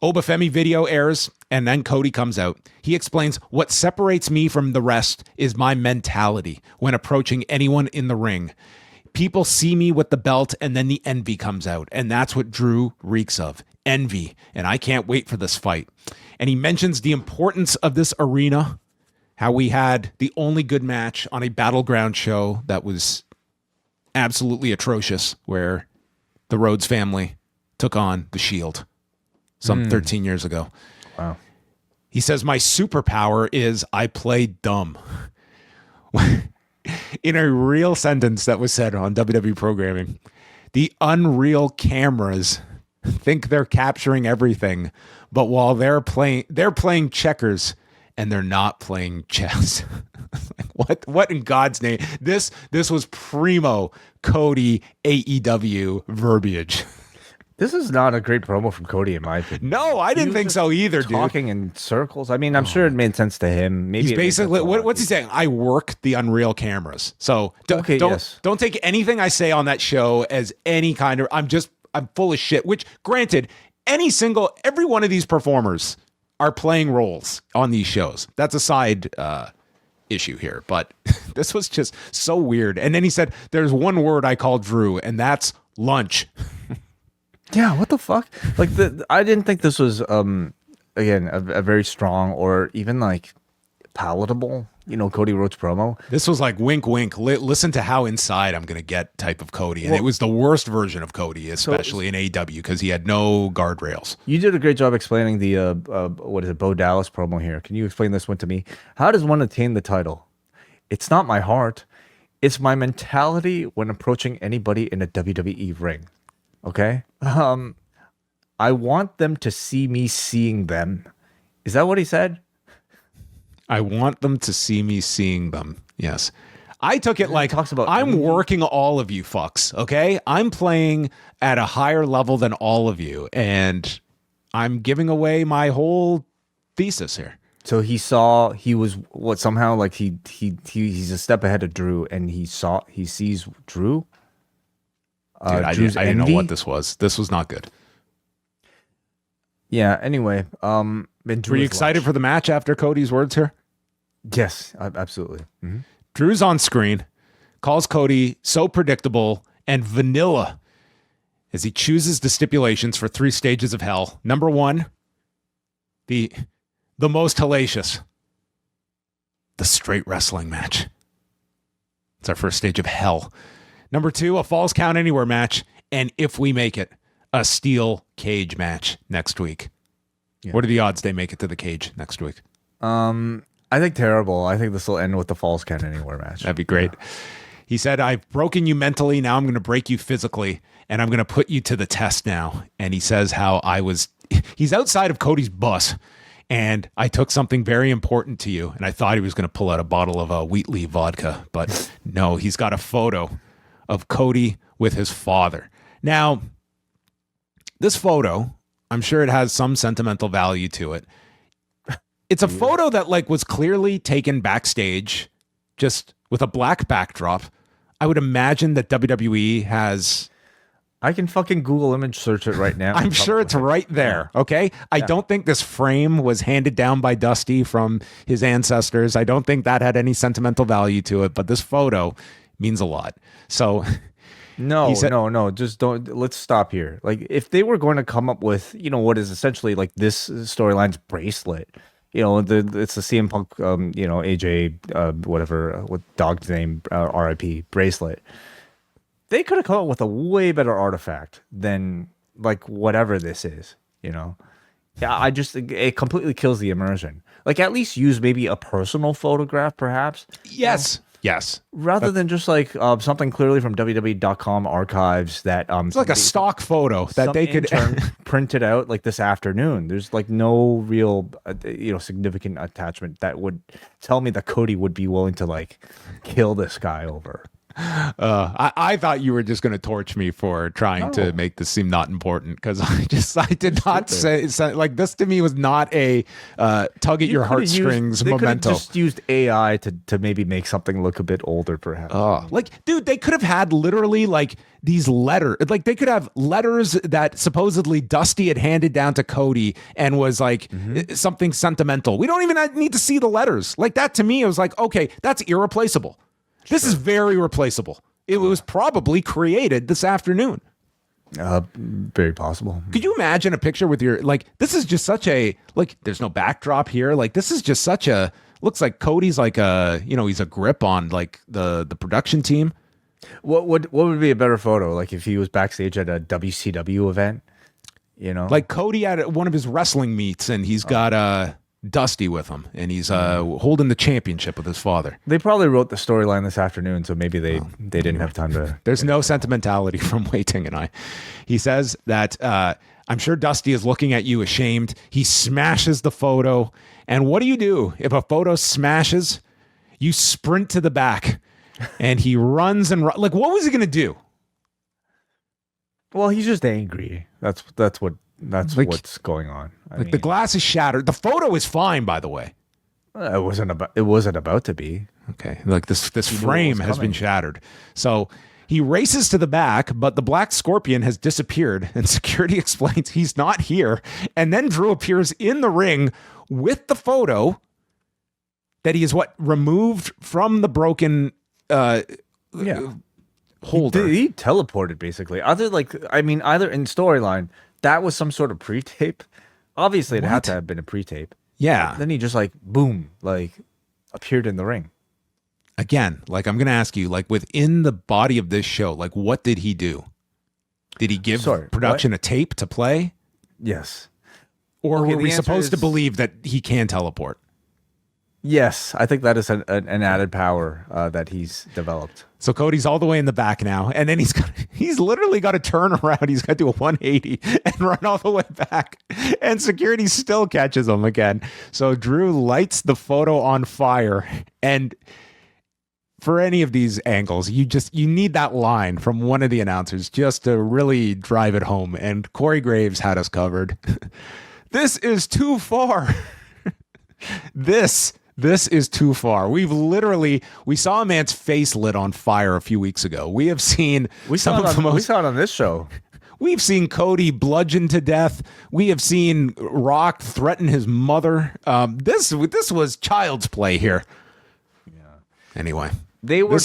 Obafemi video airs, and then Cody comes out. He explains what separates me from the rest is my mentality when approaching anyone in the ring. People see me with the belt, and then the envy comes out, and that's what Drew reeks of. Envy, and I can't wait for this fight. And he mentions the importance of this arena, how we had the only good match on a Battleground show that was absolutely atrocious, where the Rhodes family took on the Shield some 13 years ago. Wow. He says, my superpower is I play dumb. In a real sentence that was said on WWE programming, the unreal cameras think they're capturing everything, but while they're playing checkers and they're not playing chess. What in God's name? This was primo Cody AEW verbiage. This is not a great promo from Cody, in my opinion. No, I didn't think so either, dude. Talking in circles. I mean, I'm sure it made sense to him. Maybe he's basically what's he saying? I work the Unreal cameras, so don't take anything I say on that show as any kind of. I'm full of shit. Which, granted, every one of these performers are playing roles on these shows. That's a side issue here, but this was just so weird. And then he said, "There's one word I call Drew, and that's lunch." Yeah, what the fuck? Like, I didn't think this was again a very strong or even like palatable, Cody Rhodes promo. This was like wink, wink. Listen to how inside I'm gonna get type of Cody, and it was the worst version of Cody, especially in AEW, because he had no guardrails. You did a great job explaining the what is it, Bo Dallas promo here. Can you explain this one to me? How does one attain the title? It's not my heart, it's my mentality when approaching anybody in a WWE ring. Okay. I want them to see me seeing them. Is that what he said? I want them to see me seeing them. Yes. I took it like I'm working all of you fucks. Okay. I'm playing at a higher level than all of you, and I'm giving away my whole thesis here. So he was somehow like he's a step ahead of Drew, and he sees Drew. Dude, I didn't know what this was. This was not good. Yeah. Anyway, were you excited for the match after Cody's words here? Yes, absolutely. Mm-hmm. Drew's on screen, calls Cody so predictable and vanilla as he chooses the stipulations for 3 stages of hell. Number 1, the most hellacious, the straight wrestling match. It's our first stage of hell. Number 2, a Falls Count Anywhere match. And if we make it, a steel cage match next week. Yeah. What are the odds they make it to the cage next week? I think terrible. I think this will end with the Falls Count Anywhere match. That'd be great. Yeah. He said, I've broken you mentally. Now I'm going to break you physically. And I'm going to put you to the test now. And he says how he's outside of Cody's bus. And I took something very important to you. And I thought he was going to pull out a bottle of Wheatley vodka. But no, he's got a photo of Cody with his father. Now, this photo, I'm sure it has some sentimental value to it. It's a photo that was clearly taken backstage, just with a black backdrop. I would imagine that WWE has. I can fucking Google image search it right now. I'm sure it's right there. Okay. I don't think this frame was handed down by Dusty from his ancestors. I don't think that had any sentimental value to it, but this photo means a lot. So no, just don't. Let's stop here. Like, if they were going to come up with, what is essentially like this storyline's bracelet, it's the CM Punk, AJ, whatever, with dog's name, RIP bracelet. They could have come up with a way better artifact than like whatever this is, Yeah, it completely kills the immersion. Like, at least use maybe a personal photograph, perhaps. Yes. Yes. Rather than just like something clearly from WWE.com archives that it's like a stock photo that they could print it out like this afternoon. There's like no real significant attachment that would tell me that Cody would be willing to like kill this guy over. I thought you were just going to torch me for trying to make this seem not important because I did not say like this to me was not a tug at your heartstrings memento. They just used AI to maybe make something look a bit older, perhaps. Like, dude, they could have had literally like these letters. Like, they could have letters that supposedly Dusty had handed down to Cody and was like something sentimental. We don't even need to see the letters. Like, that to me, it was like, okay, that's irreplaceable. This is very replaceable. It was probably created this afternoon. Very possible. Could you imagine a picture with your, like, this is just such a, like, there's no backdrop here. Like, this is just such a, looks like Cody's like a, you know, he's a grip on like the production team. What would be a better photo? Like if he was backstage at a WCW event, you know? Like Cody at one of his wrestling meets and he's got Dusty with him and he's holding the championship with his father. They probably wrote the storyline this afternoon, so maybe they didn't have time to. There's no sentimentality from Wei Ting and I. He says that I'm sure Dusty is looking at you ashamed. He smashes the photo. And what do? If a photo smashes, you sprint to the back and he runs and like, what was he going to do? Well, he's just angry. That's like, what's going on. I mean, the glass is shattered. The photo is fine, by the way. It wasn't about to be. Okay. Like this frame has been shattered. So he races to the back, but the Black Scorpion has disappeared and security explains he's not here. And then Drew appears in the ring with the photo that he is removed from the broken holder. He teleported basically. Either in storyline, that was some sort of pre-tape. Obviously, it had to have been a pre-tape. Yeah. Then he just like boom, like appeared in the ring. Again, like I'm gonna ask you, like within the body of this show, like what did he do? Did he give production a tape to play? Yes. Or were we supposed to believe that he can teleport? Yes, I think that is an added power that he's developed. So Cody's all the way in the back now, and then he's literally got to turn around. He's got to do a 180 and run all the way back, and security still catches him again. So Drew lights the photo on fire, and for any of these angles, you need that line from one of the announcers just to really drive it home. And Corey Graves had us covered. This is too far. This is too far. We saw a man's face lit on fire a few weeks ago. We have seen we saw it on this show. We've seen Cody bludgeoned to death. We have seen Rock threaten his mother. This was child's play here. Yeah. Anyway, they were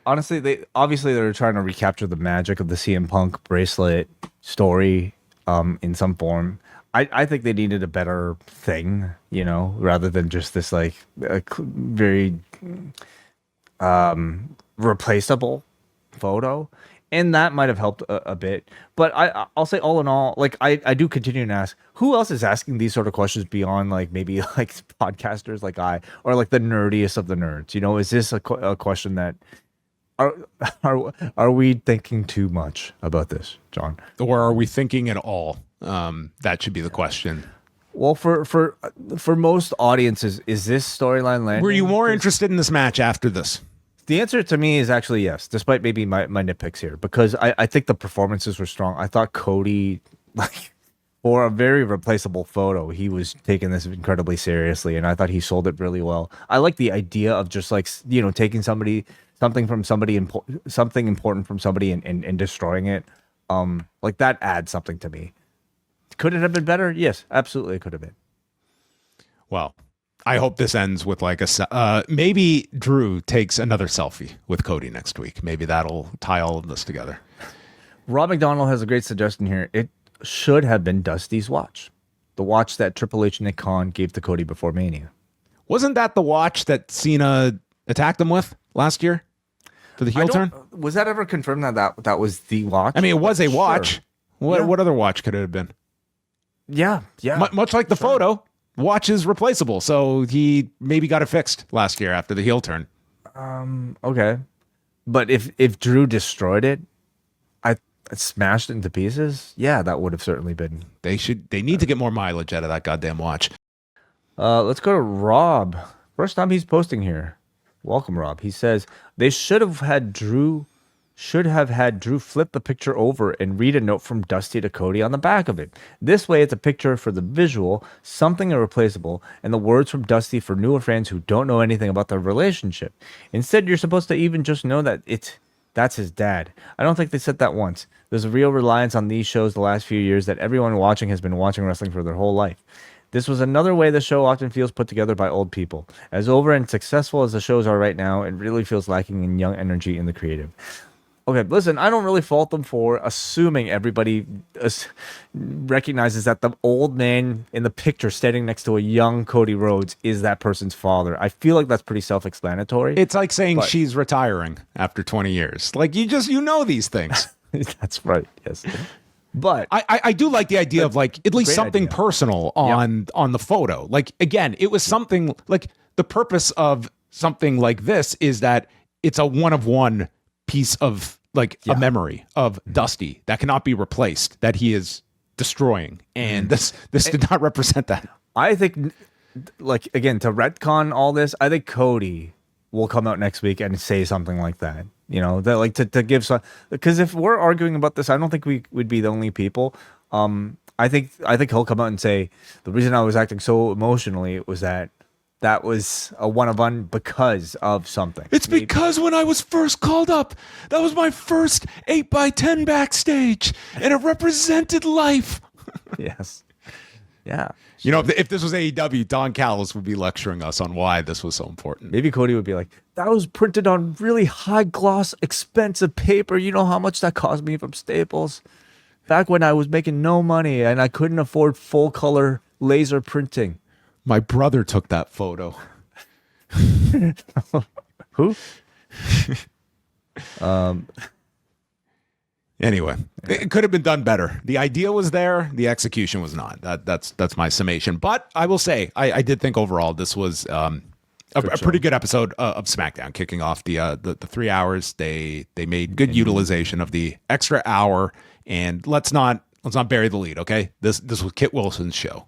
honestly, they were trying to recapture the magic of the CM Punk bracelet story in some form. I think they needed a better thing, you know, rather than just this like very replaceable photo. And that might have helped a bit. But I'll say all in all, like I do continue to ask, who else is asking these sort of questions beyond like maybe like podcasters like I, or like the nerdiest of the nerds? You know, is this a question that are we thinking too much about this, John? Or are we thinking at all? That should be the question. Well, for most audiences, is this storyline landing? Were you more interested in this match after this? The answer to me is actually yes, despite maybe my nitpicks here, because I think the performances were strong. I thought Cody, like, for a very replaceable photo, he was taking this incredibly seriously, and I thought he sold it really well. I like the idea of just like, you know, taking something important from somebody and destroying it. Like that adds something to me. Could it have been better? Yes, absolutely, it could have been. Well, I hope this ends with like maybe Drew takes another selfie with Cody next week. Maybe that'll tie all of this together. Rob McDonald has a great suggestion here. It should have been Dusty's watch, the watch that Triple H and Nick Khan gave to Cody before Mania. Wasn't that the watch that Cena attacked him with last year for the heel turn? Was that ever confirmed that was the watch? I mean, it was a watch. Sure. What other watch could it have been? Yeah. Much like the photo, watch is replaceable. So he maybe got it fixed last year after the heel turn. Okay. But if Drew destroyed it, I smashed it into pieces, yeah, that would have certainly been. They need to get more mileage out of that goddamn watch. Let's go to Rob. First time he's posting here. Welcome, Rob. He says they should have had Drew flip the picture over and read a note from Dusty to Cody on the back of it. This way, it's a picture for the visual, something irreplaceable, and the words from Dusty for newer fans who don't know anything about their relationship. Instead, you're supposed to even just know that that's his dad. I don't think they said that once. There's a real reliance on these shows the last few years that everyone watching has been watching wrestling for their whole life. This was another way the show often feels put together by old people. As over and successful as the shows are right now, it really feels lacking in young energy in the creative. Okay, listen, I don't really fault them for assuming everybody recognizes that the old man in the picture standing next to a young Cody Rhodes is that person's father. I feel like that's pretty self-explanatory. It's like saying she's retiring after 20 years. Like, you know these things. That's right, yes. But I do like the idea of, like, at least something personal on the photo. Like, again, it was something, like, the purpose of something like this is that it's a one-of-one piece of, like, a memory of Dusty that cannot be replaced, that he is destroying, and this did not represent that. I think, like, again, to retcon all this, I think Cody will come out next week and say something like that. You know, that, like, to give some, because if we're arguing about this, I don't think we would be the only people. I think he'll come out and say the reason I was acting so emotionally was that was a one-of-one because of something. It's because when I was first called up, that was my first 8x10 backstage, and it represented life. Yes. Yeah. You know, if this was AEW, Don Callis would be lecturing us on why this was so important. Maybe Cody would be like, that was printed on really high-gloss, expensive paper. You know how much that cost me from Staples? Back when I was making no money and I couldn't afford full-color laser printing. My brother took that photo. Who? Anyway, it could have been done better. The idea was there. The execution was not. That's my summation. But I will say, I did think overall this was a pretty good episode of SmackDown, kicking off the 3 hours. They made good utilization of the extra hour. And let's not bury the lead, okay? This was Kit Wilson's show.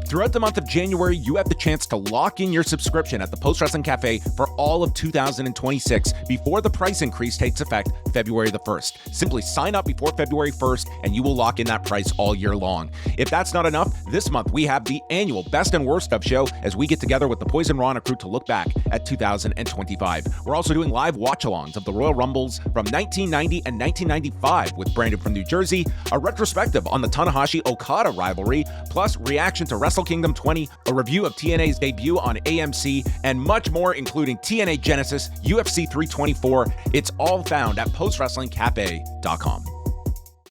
Throughout the month of January, you have the chance to lock in your subscription at the Post Wrestling Cafe for all of 2026 before the price increase takes effect February the 1st. Simply sign up before February 1st and you will lock in that price all year long. If that's not enough, this month we have the annual Best and Worst of show as we get together with the Poison Rana crew to look back at 2025. We're also doing live watch-alongs of the Royal Rumbles from 1990 and 1995 with Brandon from New Jersey, a retrospective on the Tanahashi-Okada rivalry, plus reaction to Wrestle Kingdom 20, a review of TNA's debut on AMC, and much more, including TNA Genesis, UFC 324. It's all found at postwrestlingcafe.com.